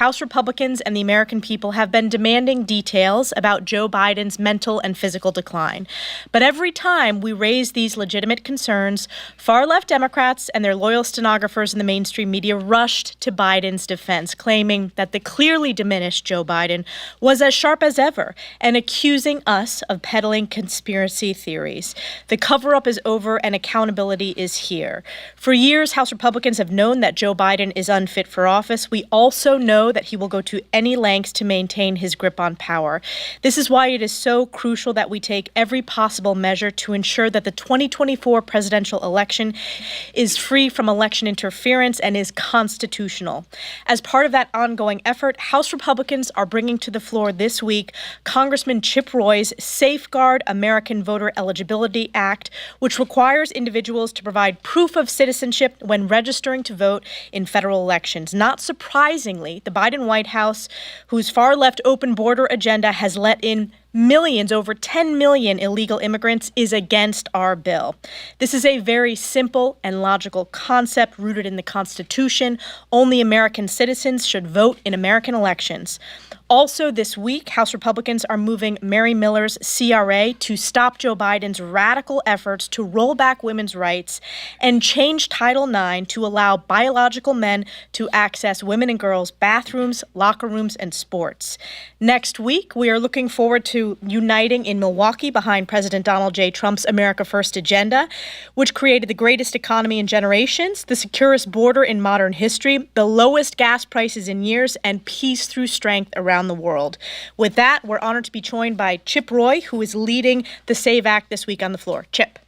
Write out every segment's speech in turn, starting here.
House Republicans and the American people have been demanding details about Joe Biden's mental and physical decline. But every time we raise these legitimate concerns, far-left Democrats and their loyal stenographers in the mainstream media rushed to Biden's defense, claiming that the clearly diminished Joe Biden was as sharp as ever and accusing us of peddling conspiracy theories. The cover-up is over and accountability is here. For years, House Republicans have known that Joe Biden is unfit for office. We also know that he will go to any lengths to maintain his grip on power. This is why it is so crucial that we take every possible measure to ensure that the 2024 presidential election is free from election interference and is constitutional. As part of that ongoing effort, House Republicans are bringing to the floor this week Congressman Chip Roy's Safeguard American Voter Eligibility Act, which requires individuals to provide proof of citizenship when registering to vote in federal elections. Not surprisingly, the Biden White House, whose far-left open border agenda has let in millions, over 10 million illegal immigrants, is against our bill. This is a very simple and logical concept rooted in the Constitution. Only American citizens should vote in American elections. Also this week, House Republicans are moving Mary Miller's CRA to stop Joe Biden's radical efforts to roll back women's rights and change Title IX to allow biological men to access women and girls' bathrooms, locker rooms, and sports. Next week, we are looking forward to uniting in Milwaukee behind President Donald J. Trump's America First agenda, which created the greatest economy in generations, the securest border in modern history, the lowest gas prices in years, and peace through strength around the world. With that, we're honored to be joined by Chip Roy, who is leading the SAVE Act this week on the floor. Chip.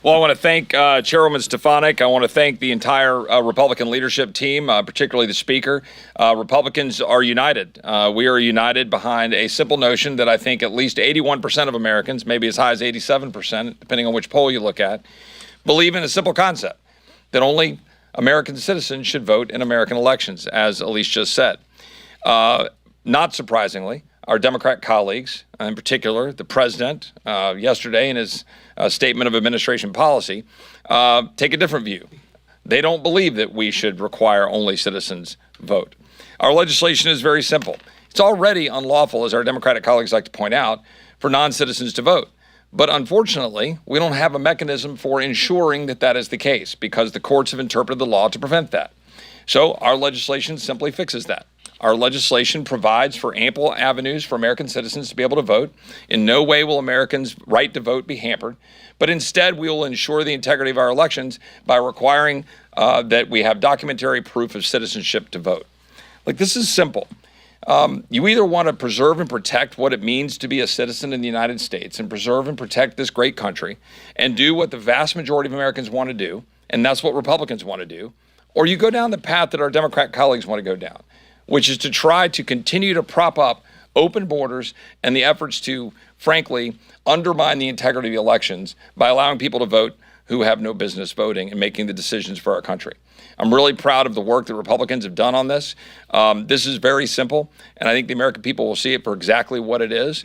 Well, I want to thank Chairwoman Stefanik. I want to thank the entire Republican leadership team, particularly the Speaker. Republicans are united. We are united behind a simple notion that I think at least 81% of Americans, maybe as high as 87%, depending on which poll you look at, believe in a simple concept, that only American citizens should vote in American elections, as Elise just said. Not surprisingly, our Democrat colleagues, in particular the president, yesterday in his statement of administration policy, take a different view. They don't believe that we should require only citizens vote. Our legislation is very simple. It's already unlawful, as our Democratic colleagues like to point out, for non-citizens to vote. But unfortunately, we don't have a mechanism for ensuring that that is the case because the courts have interpreted the law to prevent that. So our legislation simply fixes that. Our legislation provides for ample avenues for American citizens to be able to vote. In no way will Americans' right to vote be hampered, but instead we will ensure the integrity of our elections by requiring that we have documentary proof of citizenship to vote. Like, this is simple. You either want to preserve and protect what it means to be a citizen in the United States and preserve and protect this great country and do what the vast majority of Americans want to do, and that's what Republicans want to do, or you go down the path that our Democrat colleagues want to go down, which is to try to continue to prop up open borders and the efforts to, frankly, undermine the integrity of the elections by allowing people to vote who have no business voting and making the decisions for our country. I'm really proud of the work that Republicans have done on this. This is very simple, and I think the American people will see it for exactly what it is.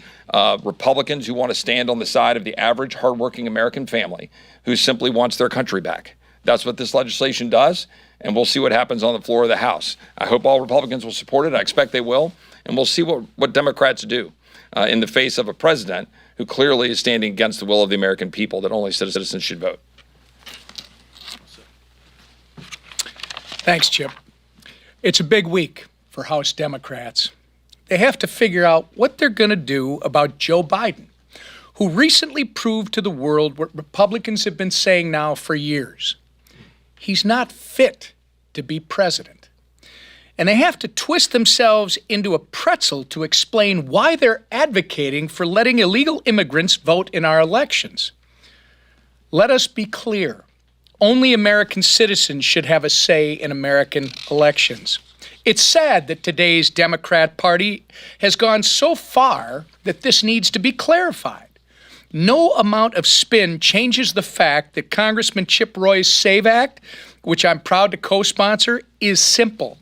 Republicans who want to stand on the side of the average, hardworking American family who simply wants their country back. That's what this legislation does, and we'll see what happens on the floor of the House. I hope all Republicans will support it. I expect they will, and we'll see what Democrats do in the face of a president who clearly is standing against the will of the American people that only citizens should vote. Thanks, Chip. It's a big week for House Democrats. They have to figure out what they're going to do about Joe Biden, who recently proved to the world what Republicans have been saying now for years. He's not fit to be president. And they have to twist themselves into a pretzel to explain why they're advocating for letting illegal immigrants vote in our elections. Let us be clear. Only American citizens should have a say in American elections. It's sad that today's Democrat Party has gone so far that this needs to be clarified. No amount of spin changes the fact that Congressman Chip Roy's SAVE Act, which I'm proud to co-sponsor, is simple.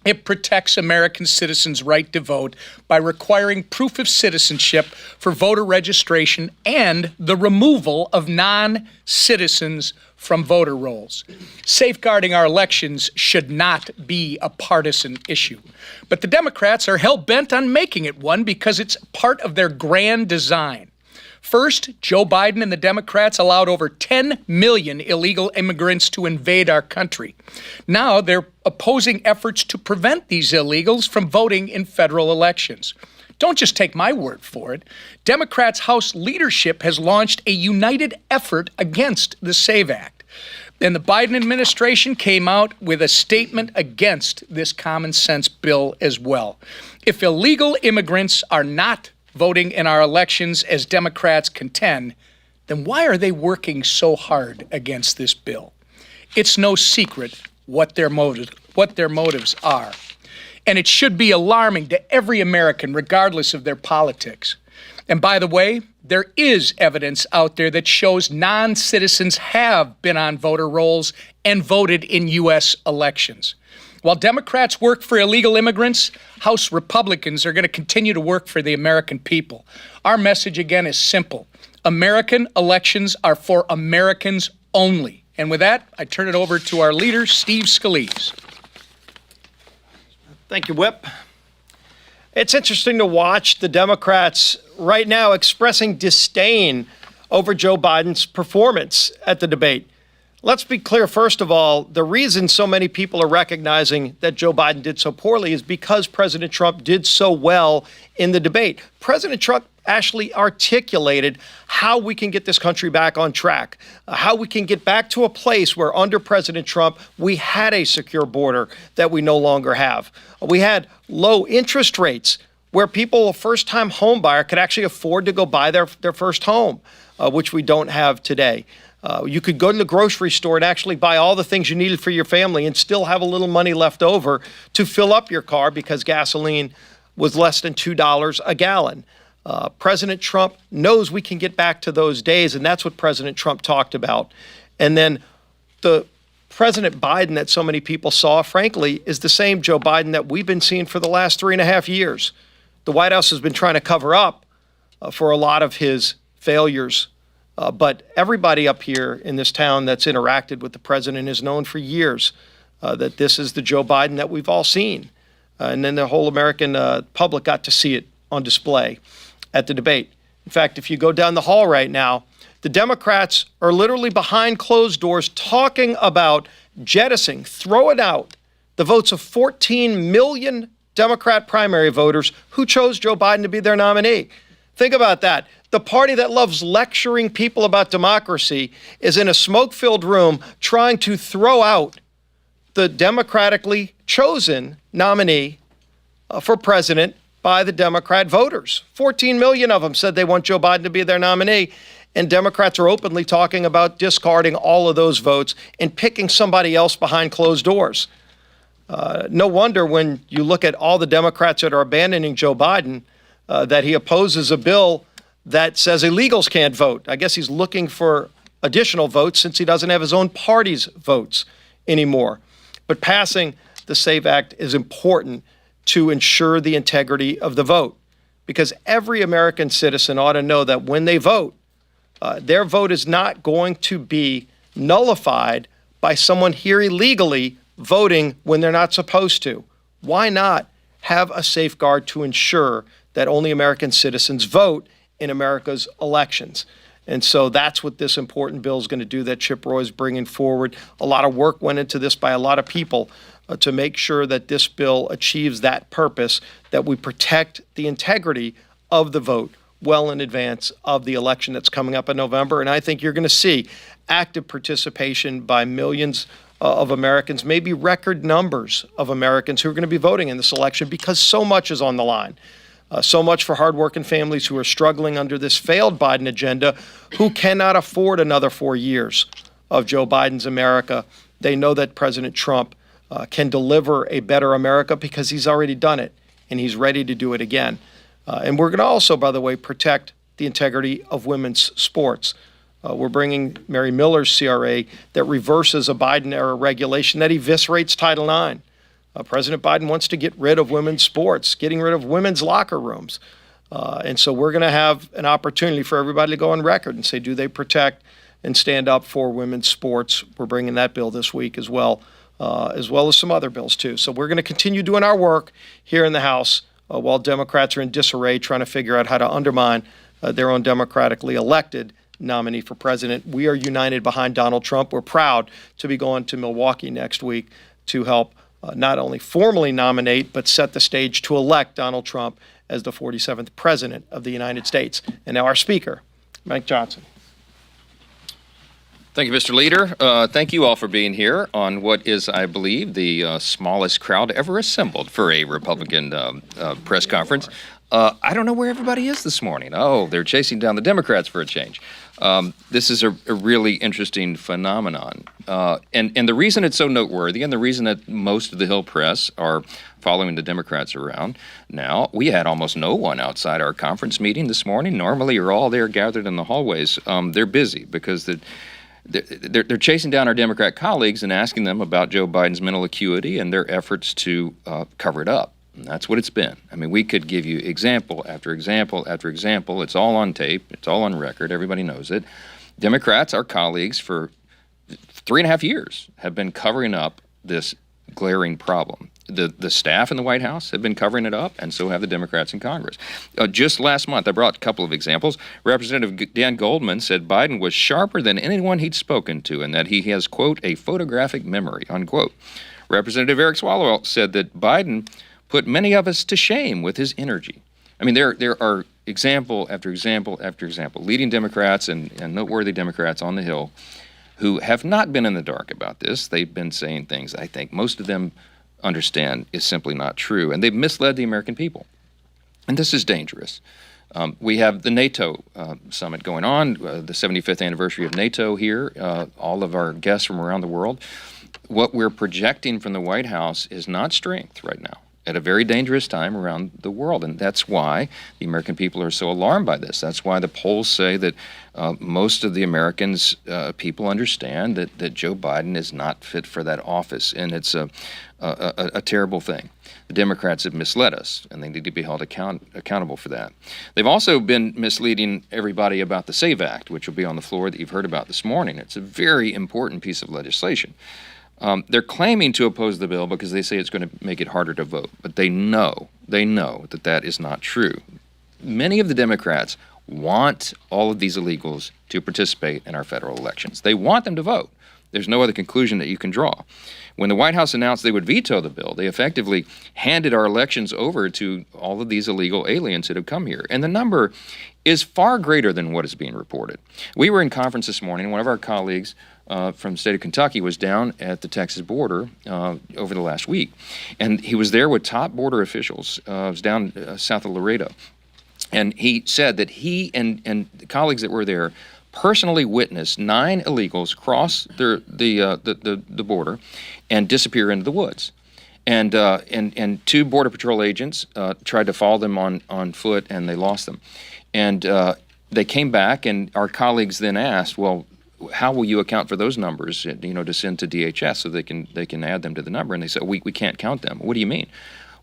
It protects American citizens' right to vote by requiring proof of citizenship for voter registration and the removal of non-citizens from voter rolls. Safeguarding our elections should not be a partisan issue. But the Democrats are hell-bent on making it one because it's part of their grand design. First, Joe Biden and the Democrats allowed over 10 million illegal immigrants to invade our country. Now they're opposing efforts to prevent these illegals from voting in federal elections. Don't just take my word for it. Democrats' House leadership has launched a united effort against the SAVE Act. And the Biden administration came out with a statement against this common sense bill as well. If illegal immigrants are not voting in our elections as Democrats contend, then why are they working so hard against this bill? It's no secret what their motives are. And it should be alarming to every American, regardless of their politics. And by the way, there is evidence out there that shows non-citizens have been on voter rolls and voted in U.S. elections. While Democrats work for illegal immigrants, House Republicans are going to continue to work for the American people. Our message, again, is simple. American elections are for Americans only. And with that, I turn it over to our leader, Steve Scalise. Thank you, Whip. It's interesting to watch the Democrats right now expressing disdain over Joe Biden's performance at the debate. Let's be clear, first of all, the reason so many people are recognizing that Joe Biden did so poorly is because President Trump did so well in the debate. President Trump actually articulated how we can get this country back on track, how we can get back to a place where under President Trump, we had a secure border that we no longer have. We had low interest rates where people, a first-time home buyer, could actually afford to go buy their first home, which we don't have today. You could go to the grocery store and actually buy all the things you needed for your family and still have a little money left over to fill up your car because gasoline was less than $2 a gallon. President Trump knows we can get back to those days, and that's what President Trump talked about. And then the President Biden that so many people saw, frankly, is the same Joe Biden that we've been seeing for the last 3.5 years. The White House has been trying to cover up for a lot of his failures. But everybody up here in this town that's interacted with the president has known for years that this is the Joe Biden that we've all seen. And then the whole American public got to see it on display at the debate. In fact, if you go down the hall right now, the Democrats are literally behind closed doors talking about jettisoning, throwing out the votes of 14 million Democrat primary voters who chose Joe Biden to be their nominee. Think about that. The party that loves lecturing people about democracy is in a smoke-filled room trying to throw out the democratically chosen nominee for president by the Democrat voters. 14 million of them said they want Joe Biden to be their nominee, and Democrats are openly talking about discarding all of those votes and picking somebody else behind closed doors. No wonder when you look at all the Democrats that are abandoning Joe Biden, that he opposes a bill that says illegals can't vote. I guess he's looking for additional votes since he doesn't have his own party's votes anymore. But passing the SAVE Act is important to ensure the integrity of the vote, because every American citizen ought to know that when they vote, their vote is not going to be nullified by someone here illegally voting when they're not supposed to. Why not have a safeguard to ensure that only American citizens vote in America's elections? And so that's what this important bill is going to do that Chip Roy is bringing forward. A lot of work went into this by a lot of people to make sure that this bill achieves that purpose, that we protect the integrity of the vote well in advance of the election that's coming up in November. And I think you're going to see active participation by millions of Americans, maybe record numbers of Americans who are going to be voting in this election because so much is on the line. So much for hardworking families who are struggling under this failed Biden agenda, who cannot afford another 4 years of Joe Biden's America. They know that President Trump can deliver a better America because he's already done it, and he's ready to do it again. And we're going to also, by the way, protect the integrity of women's sports. We're bringing Mary Miller's CRA that reverses a Biden-era regulation that eviscerates Title IX. President Biden wants to get rid of women's sports, getting rid of women's locker rooms. And so we're going to have an opportunity for everybody to go on record and say, do they protect and stand up for women's sports? We're bringing that bill this week as well as some other bills too. So we're going to continue doing our work here in the House while Democrats are in disarray trying to figure out how to undermine their own democratically elected nominee for president. We are united behind Donald Trump. We're proud to be going to Milwaukee next week to help not only formally nominate, but set the stage to elect Donald Trump as the 47th president of the United States. And now our speaker, Mike Johnson. Thank you, Mr. Leader. Thank you all for being here on what is, I believe, the smallest crowd ever assembled for a Republican press conference. I don't know where everybody is this morning. Oh, they're chasing down the Democrats for a change. This is a really interesting phenomenon. And the reason it's so noteworthy, and the reason that most of the Hill press are following the Democrats around now, we had almost no one outside our conference meeting this morning. Normally, you're all there gathered in the hallways. They're busy because they're chasing down our Democrat colleagues and asking them about Joe Biden's mental acuity and their efforts to cover it up. And that's what it's been. I mean, we could give you example after example after example. It's all on tape. It's all on record. Everybody knows it. Democrats, our colleagues, for 3.5 years have been covering up this glaring problem. The staff in the White House have been covering it up, and so have the Democrats in Congress. Just last month, I brought a couple of examples. Representative Dan Goldman said Biden was sharper than anyone he'd spoken to and that he has, quote, a photographic memory, unquote. Representative Eric Swalwell said that Biden put many of us to shame with his energy. I mean, there are example after example after example, leading Democrats and noteworthy Democrats on the Hill who have not been in the dark about this. They've been saying things I think most of them understand is simply not true, and they've misled the American people. And this is dangerous. We have the NATO summit going on, the 75th anniversary of NATO here, all of our guests from around the world. What we're projecting from the White House is not strength right now, at a very dangerous time around the world. And that's why the American people are so alarmed by this. That's why the polls say that most of the Americans, people understand that Joe Biden is not fit for that office. And it's a terrible thing. The Democrats have misled us, and they need to be held accountable for that. They've also been misleading everybody about the SAVE Act, which will be on the floor that you've heard about this morning. It's a very important piece of legislation. They're claiming to oppose the bill because they say it's going to make it harder to vote, but they know that that is not true. Many of the Democrats want all of these illegals to participate in our federal elections. They want them to vote. There's no other conclusion that you can draw. When the White House announced they would veto the bill, they effectively handed our elections over to all of these illegal aliens that have come here. And the number is far greater than what is being reported. We were in conference this morning. One of our colleagues from the state of Kentucky was down at the Texas border over the last week. And he was there with top border officials. It was down south of Laredo. And he said that he and the colleagues that were there personally witnessed 9 illegals cross the border and disappear into the woods. And 2 Border Patrol agents tried to follow them on foot, and they lost them. And they came back, and our colleagues then asked, well, how will you account for those numbers, to send to DHS so they can add them to the number? And they said, we can't count them. What do you mean?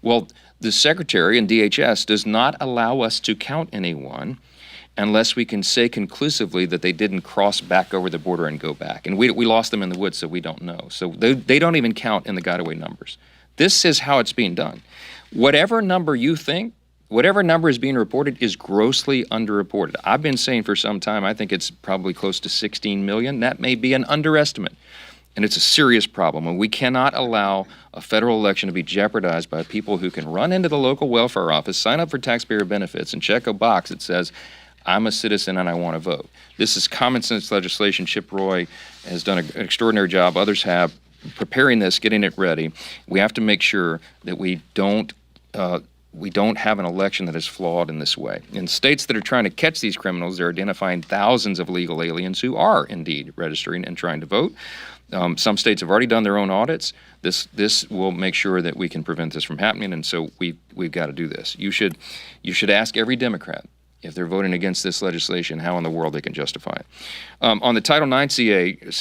Well, the Secretary and DHS does not allow us to count anyone unless we can say conclusively that they didn't cross back over the border and go back. And we lost them in the woods, so we don't know. So they don't even count in the got-away numbers. This is how it's being done. Whatever number you think, whatever number is being reported is grossly underreported. I've been saying for some time, I think it's probably close to 16 million. That may be an underestimate. And it's a serious problem. And we cannot allow a federal election to be jeopardized by people who can run into the local welfare office, sign up for taxpayer benefits, and check a box that says, I'm a citizen and I want to vote. This is common sense legislation. Chip Roy has done an extraordinary job. Others have, preparing this, getting it ready. We have to make sure that we don't have an election that is flawed in this way. In states that are trying to catch these criminals, they're identifying thousands of illegal aliens who are indeed registering and trying to vote. Some states have already done their own audits. This will make sure that we can prevent this from happening, and so we've got to do this. You should ask every Democrat if they're voting against this legislation, how in the world they can justify it. On the Title IX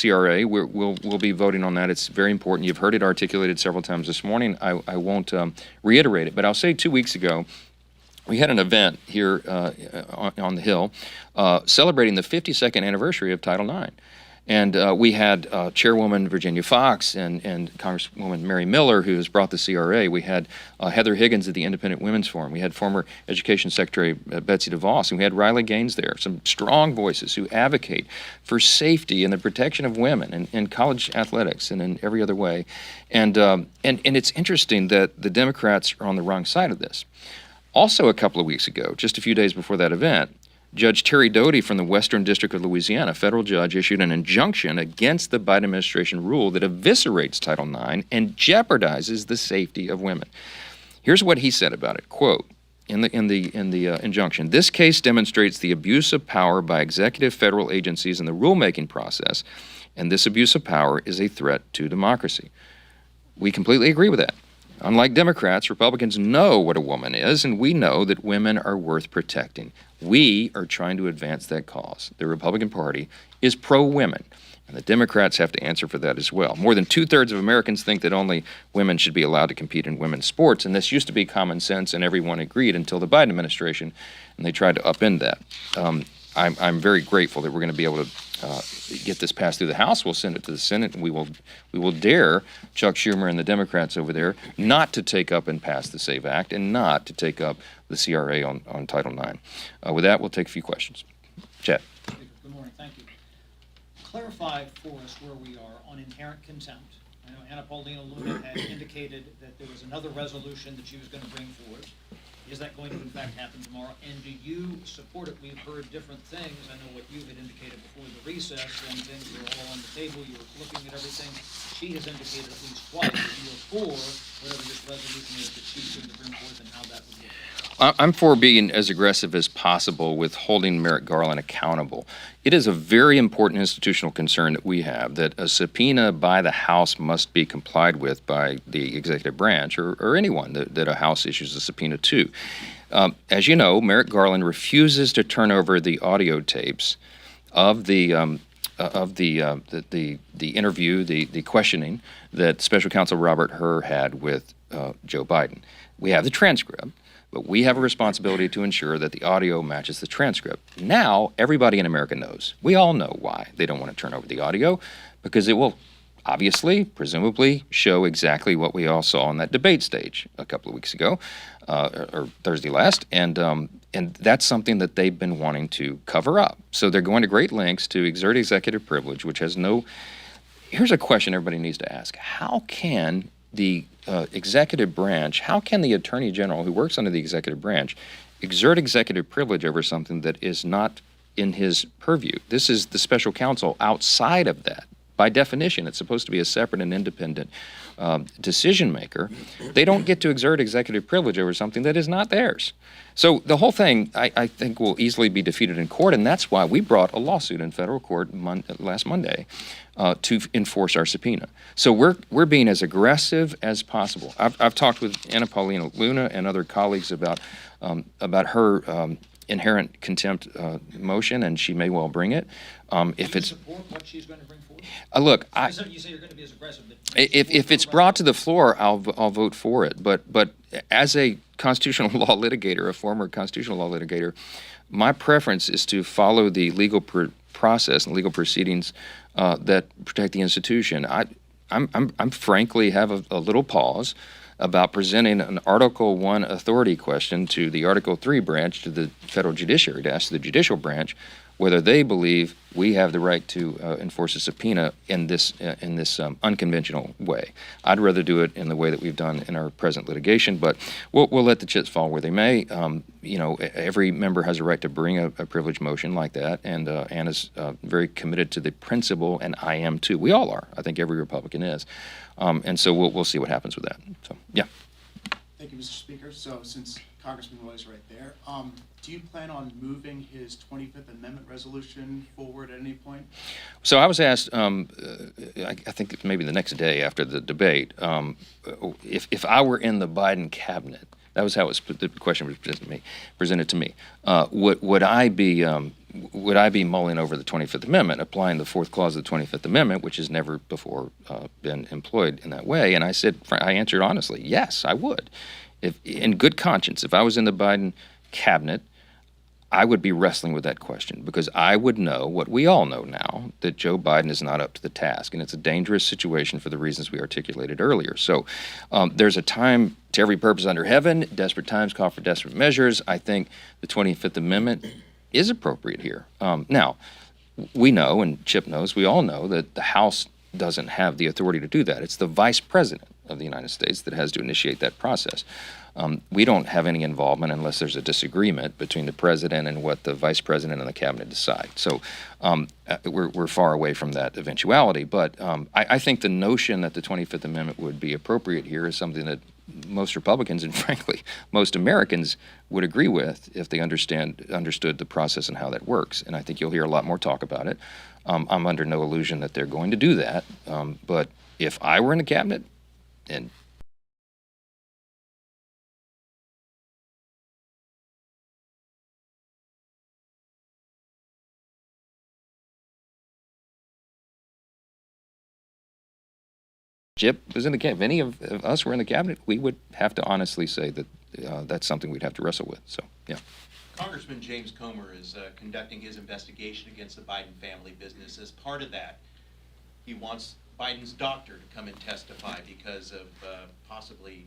CRA, we'll be voting on that. It's very important. You've heard it articulated several times this morning. I won't reiterate it, but I'll say 2 weeks ago, we had an event here on the Hill celebrating the 52nd anniversary of Title IX. And we had Chairwoman Virginia Fox and Congresswoman Mary Miller, who has brought the CRA. We had Heather Higgins at the Independent Women's Forum. We had former Education Secretary Betsy DeVos, and we had Riley Gaines there, some strong voices who advocate for safety and the protection of women in college athletics and in every other way. And it's interesting that the Democrats are on the wrong side of this. Also, a couple of weeks ago, just a few days before that event, Judge Terry Doty from the Western District of Louisiana, a federal judge, issued an injunction against the Biden administration rule that eviscerates Title IX and jeopardizes the safety of women. Here's what he said about it, quote, in the injunction: "This case demonstrates the abuse of power by executive federal agencies in the rulemaking process, and this abuse of power is a threat to democracy." We completely agree with that. Unlike Democrats, Republicans know what a woman is, and we know that women are worth protecting. We are trying to advance that cause. The Republican Party is pro-women, and the Democrats have to answer for that as well. More than 2/3 of Americans think that only women should be allowed to compete in women's sports, and this used to be common sense, and everyone agreed until the Biden administration, and they tried to upend that. I'm very grateful that we're going to be able to get this passed through the House. We'll send it to the Senate, and we will dare Chuck Schumer and the Democrats over there not to take up and pass the SAVE Act and not to take up the CRA on Title IX. With that, we'll take a few questions. Chad. Good morning. Thank you. Clarify for us where we are on inherent contempt. I know Anna Paulina Luna had indicated that there was another resolution that she was going to bring forward. Is that going to in fact happen tomorrow? And do you support it? We've heard different things. I know what you had indicated before the recess, when things were all on the table, you were looking at everything. She has indicated at least twice that you are for whatever this resolution is that she's going to bring forth and how that would work. I'm for being as aggressive as possible with holding Merrick Garland accountable. It is a very important institutional concern that we have, that a subpoena by the House must be complied with by the executive branch or anyone that a House issues a subpoena to. As you know, Merrick Garland refuses to turn over the audio tapes of the interview, the questioning that Special Counsel Robert Hur had with Joe Biden. We have the transcript, but we have a responsibility to ensure that the audio matches the transcript. Now, everybody in America knows. We all know why they don't want to turn over the audio, because it will obviously, presumably, show exactly what we all saw on that debate stage a couple of weeks ago, or Thursday last, and that's something that they've been wanting to cover up. So they're going to great lengths to exert executive privilege, which has no... Here's a question everybody needs to ask. How can the executive branch, how can the Attorney General, who works under the executive branch, exert executive privilege over something that is not in his purview? This is the special counsel outside of that. By definition, it's supposed to be a separate and independent decision maker. They don't get to exert executive privilege over something that is not theirs. So the whole thing, I think, will easily be defeated in court, and that's why we brought a lawsuit in federal court last Monday to enforce our subpoena. So we're being as aggressive as possible. I've talked with Anna Paulina Luna and other colleagues about her inherent contempt motion, and she may well bring it. If it's support what she's going to bring forward? Look, You say you're going to be as aggressive. But if it's brought to the floor, I'll vote for it. But as a constitutional law litigator, a former constitutional law litigator, my preference is to follow the legal process and legal proceedings that protect the institution. I'm frankly have a little pause about presenting an Article I authority question to the Article III branch, to the federal judiciary, to ask the judicial branch whether they believe we have the right to enforce a subpoena in this unconventional way. I'd rather do it in the way that we've done in our present litigation, but we'll let the chips fall where they may. Every member has a right to bring a privilege motion like that, and Anna's very committed to the principle, and I am too. We all are. I think every Republican is. And so we'll see what happens with that. So, yeah. Thank you, Mr. Speaker. So since Congressman Roy's right there, do you plan on moving his 25th Amendment resolution forward at any point? So I was asked, I think maybe the next day after the debate, if I were in the Biden cabinet, That was how the question was presented to me. Would I be mulling over the 25th Amendment, applying the fourth clause of the 25th Amendment, which has never before been employed in that way? And I answered honestly, yes, I would. If, in good conscience, if I was in the Biden cabinet, I would be wrestling with that question because I would know what we all know now, that Joe Biden is not up to the task. And it's a dangerous situation for the reasons we articulated earlier. So there's a time to every purpose under heaven. Desperate times call for desperate measures. I think the 25th Amendment is appropriate here. Now, we know, and Chip knows, we all know that the House doesn't have the authority to do that. It's the Vice President of the United States that has to initiate that process. We don't have any involvement unless there's a disagreement between the president and what the vice president and the cabinet decide. So we're far away from that eventuality. But I think the notion that the 25th Amendment would be appropriate here is something that most Republicans and frankly most Americans would agree with if they understood the process and how that works. And I think you'll hear a lot more talk about it. I'm under no illusion that they're going to do that. But if I were in the cabinet and Chip was in the cabinet, if any of us were in the cabinet, we would have to honestly say that that's something we'd have to wrestle with. So, yeah. Congressman James Comer is conducting his investigation against the Biden family business. As part of that, he wants Biden's doctor to come and testify because of possibly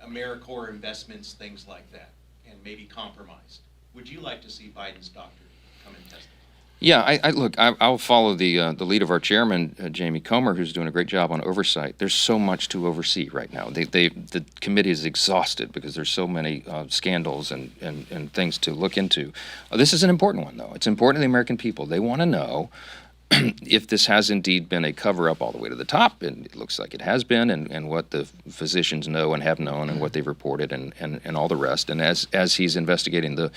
AmeriCorps investments, things like that, and maybe compromised. Would you like to see Biden's doctor come and testify? Yeah, I'll follow the lead of our chairman, Jamie Comer, who's doing a great job on oversight. There's so much to oversee right now. The committee is exhausted because there's so many scandals and things to look into. This is an important one, though. It's important to the American people. They want to know if this has indeed been a cover-up all the way to the top, and it looks like it has been, and what the physicians know and have known and what they've reported and all the rest. And as he's investigating the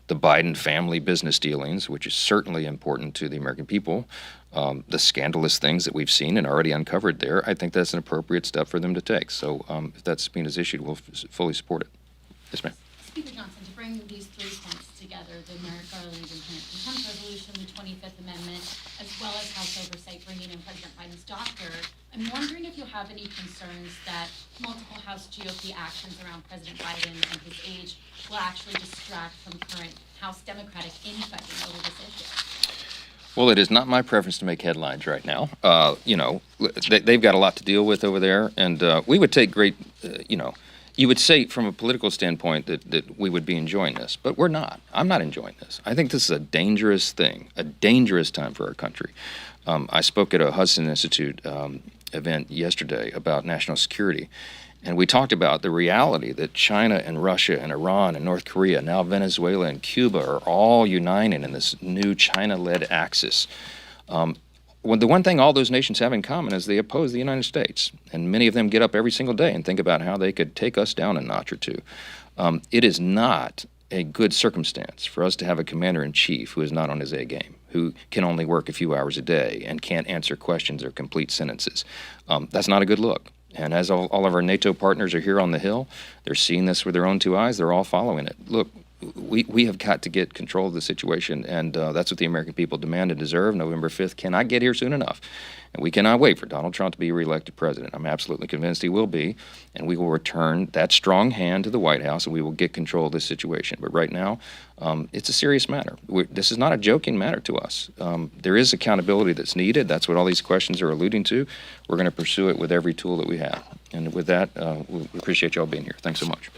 Biden family business dealings, which is certainly important to the American people, the scandalous things that we've seen and already uncovered there, I think that's an appropriate step for them to take. So if that subpoena is issued, we'll fully support it. Yes, ma'am. Speaker Johnson, to bring these three points together, the Merrick Garland inherent contempt resolution, the 25th Amendment, as well as House oversight bringing in President Biden's doctor, I'm wondering if you have any concerns that multiple House GOP actions around President Biden and his age will actually distract from current House Democratic infighting over this issue. Well, it is not my preference to make headlines right now. They've got a lot to deal with over there, and we would take great, you would say from a political standpoint that we would be enjoying this, but we're not. I'm not enjoying this. I think this is a dangerous thing, a dangerous time for our country. I spoke at a Hudson Institute event yesterday about national security, and we talked about the reality that China and Russia and Iran and North Korea, now Venezuela and Cuba, are all uniting in this new China-led axis. The one thing all those nations have in common is they oppose the United States, and many of them get up every single day and think about how they could take us down a notch or two. It is not a good circumstance for us to have a commander-in-chief who is not on his A game, who can only work a few hours a day and can't answer questions or complete sentences. That's not a good look. And as all of our NATO partners are here on the Hill, they're seeing this with their own two eyes. They're all following it. Look, we have got to get control of the situation, and that's what the American people demand and deserve. November 5th cannot get here soon enough, and we cannot wait for Donald Trump to be reelected president. I'm absolutely convinced he will be, and we will return that strong hand to the White House, and we will get control of this situation. But right now, it's a serious matter. This is not a joking matter to us. There is accountability that's needed. That's what all these questions are alluding to. We're going to pursue it with every tool that we have. And with that, we appreciate you all being here. Thanks so much.